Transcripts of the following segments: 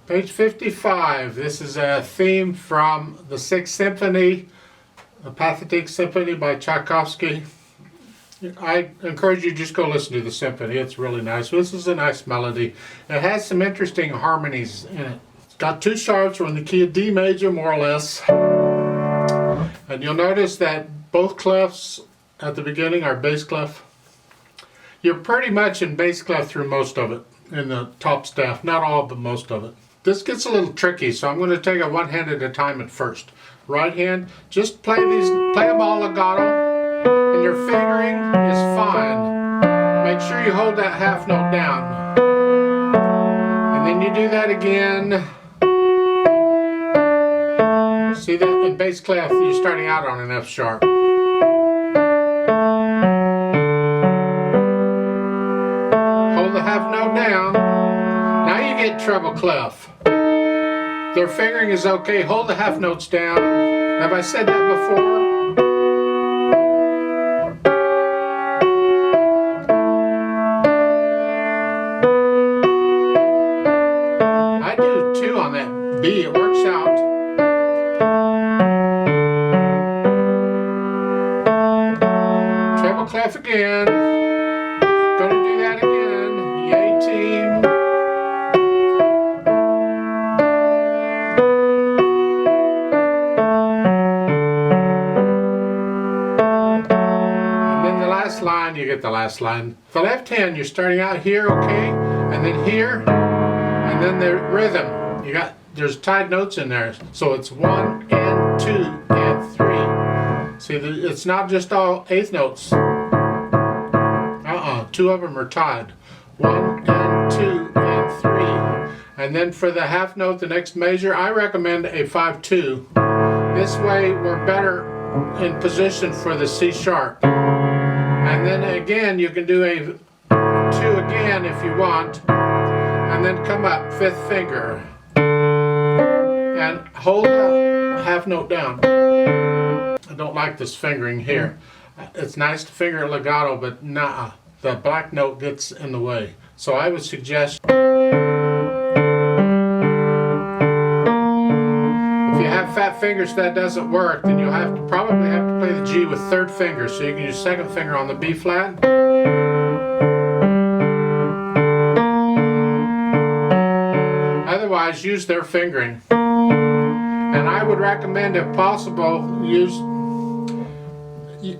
Page 55. This is a theme from the 6th Symphony, the Pathetic Symphony by Tchaikovsky. I encourage you to just go listen to the symphony. It's really nice. This is a nice melody. It has some interesting harmonies in it. It's got two sharps. We're in the key of D major, more or less. And you'll notice that both clefs at the beginning are bass clef. You're pretty much in bass clef through most of it in the top staff. Not all, but most of it. This gets a little tricky, so I'm going to take it one hand at a time at first. Right hand, just play them all legato, and your fingering is fine. Make sure you hold that half note down. And then you do that again. See that in bass clef, you're starting out on an F sharp. Hold the half note down. Now you get treble clef. Their fingering is okay. Hold the half notes down. Have I said that before? I do two on that B. It works out. Treble clef again. Gonna do that again. Yay team. Line, you get the last line. The left hand, you're starting out here, okay, and then here, and then the rhythm. There's tied notes in there, so it's 1 and 2 and 3. See, it's not just all eighth notes. Two of them are tied. 1 and 2 and 3. And then for the half note, the next measure, I recommend a 5-2. This way, we're better in position for the C sharp. And then again, you can do a 2 again if you want, and then come up, 5th finger, and hold the half note down. I don't like this fingering here. It's nice to finger it legato, but nah, the black note gets in the way. So I would suggest, if you have fat fingers that doesn't work, then you'll probably have to play the G with 3rd finger, so you can use 2nd finger on the B flat. Otherwise, use their fingering. And I would recommend, if possible,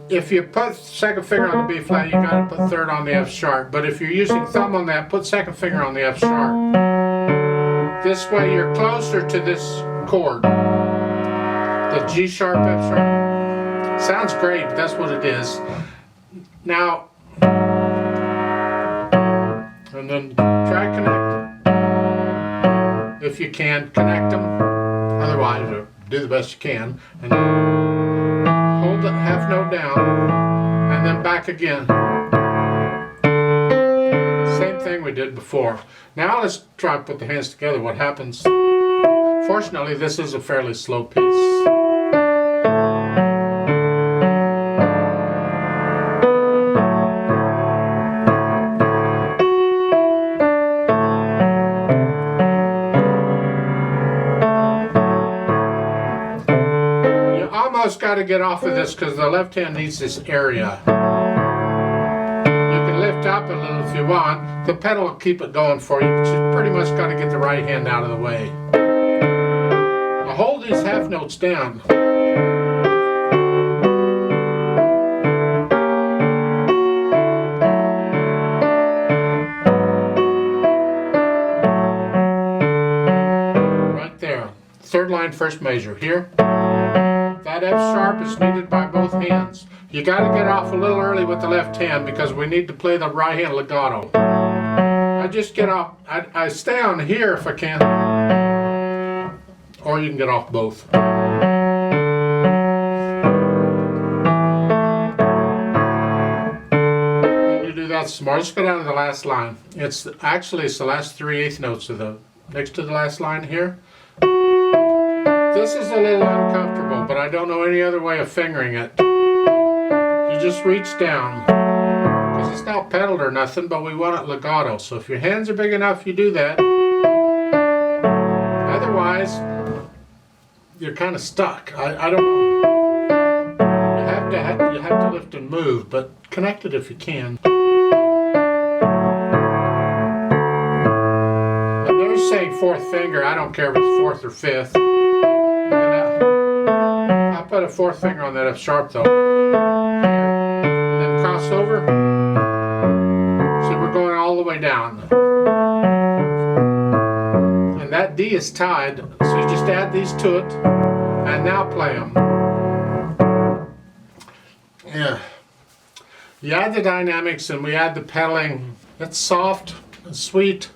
if you put 2nd finger on the B flat, you gotta put 3rd on the F sharp. But if you're using thumb on that, put 2nd finger on the F sharp. This way you're closer to this chord. The G sharp, F sharp. Sounds great, but that's what it is. Now, and then try connect. If you can, connect them. Otherwise, do the best you can. And hold the half note down, and then back again. Same thing we did before. Now let's try to put the hands together. What happens? Fortunately, this is a fairly slow piece. Got to get off of this because the left hand needs this area. You can lift up a little if you want. The pedal will keep it going for you, but you pretty much got to get the right hand out of the way. Now hold these half notes down. Right there. 3rd line, 1st measure. Here. That F sharp is needed by both hands. You got to get off a little early with the left hand because we need to play the right hand legato. I just get off, I stay on here if I can, or you can get off both. You do that some more. Let's go down to the last line. It's the last 3/8 notes of the next to the last line here. This is a little uncomfortable, but I don't know any other way of fingering it. You just reach down. Because it's not pedaled or nothing, but we want it legato. So if your hands are big enough, you do that. Otherwise, you're kind of stuck. I don't know. You have to lift and move, but connect it if you can. And they're saying fourth finger. I don't care if it's fourth or fifth. And I put a fourth finger on that F sharp though. And then cross over. See, we're going all the way down. And that D is tied, so you just add these to it, and now play them. Yeah. You add the dynamics and we add the pelling. It's soft and sweet.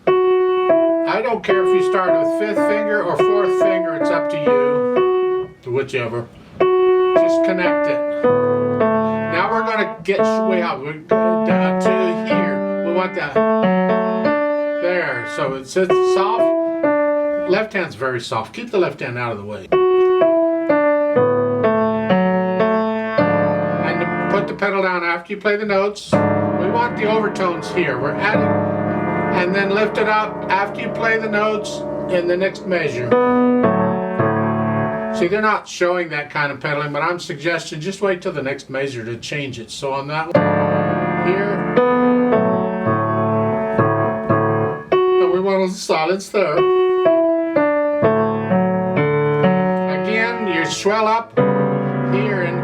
I don't care if you start with fifth finger or fourth finger, it's up to you. Whichever. Just connect it. Now we're going to get way out. We're down to here. We want that. There. So it's soft. Left hand's very soft. Keep the left hand out of the way. Put the pedal down after you play the notes. We want the overtones here. We're adding, and then lift it up after you play the notes in the next measure. See, they're not showing that kind of pedaling, but I'm suggesting just wait till the next measure to change it. So on that one, here, and we want a silence there. Again, you swell up here and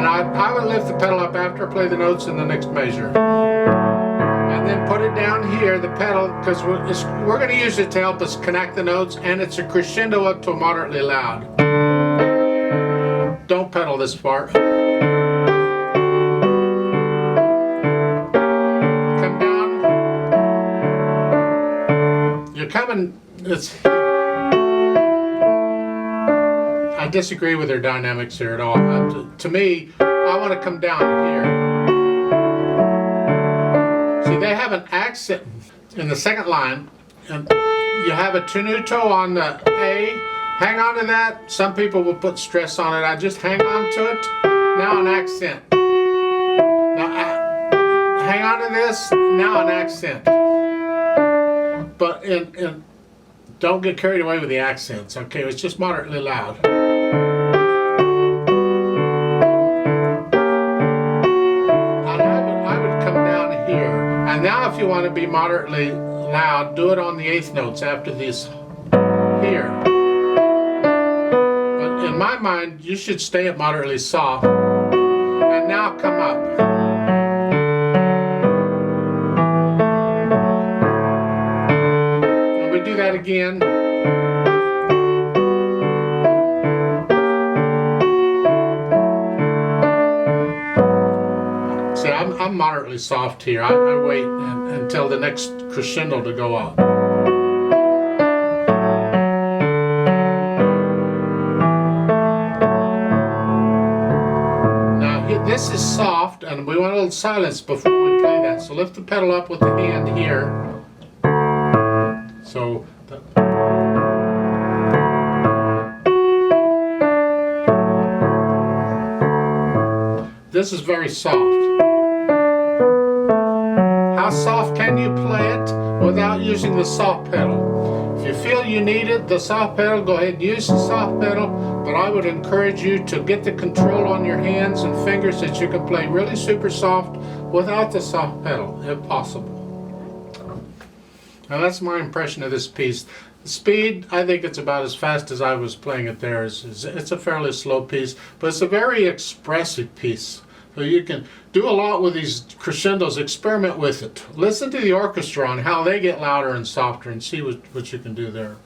I would lift the pedal up after I play the notes in the next measure. And then put it down here, the pedal, because we're going to use it to help us connect the notes, and it's a crescendo up to a moderately loud. Don't pedal this part. Come down. You're coming, I disagree with their dynamics here at all. To me, I want to come down here. See, they have an accent in the second line, and you have a tenuto on the A. Hang on to that. Some people will put stress on it. I just hang on to it. Now an accent. Now hang on to this. Now an accent. But don't get carried away with the accents. Okay, it's just moderately loud. And now if you want to be moderately loud, do it on the eighth notes after these here. But in my mind, you should stay at moderately soft. And now come up. And we do that again. I'm moderately soft here. I wait until the next crescendo to go up. Now this is soft, and we want a little silence before we play that. So lift the pedal up with the hand here. So this is very soft. How soft can you play it without using the soft pedal? If you feel you need it, the soft pedal, go ahead and use the soft pedal, but I would encourage you to get the control on your hands and fingers that you can play really super soft without the soft pedal, if possible. Now that's my impression of this piece. The speed, I think it's about as fast as I was playing it there. It's a fairly slow piece, but it's a very expressive piece. So you can do a lot with these crescendos, experiment with it. Listen to the orchestra on how they get louder and softer and see what you can do there.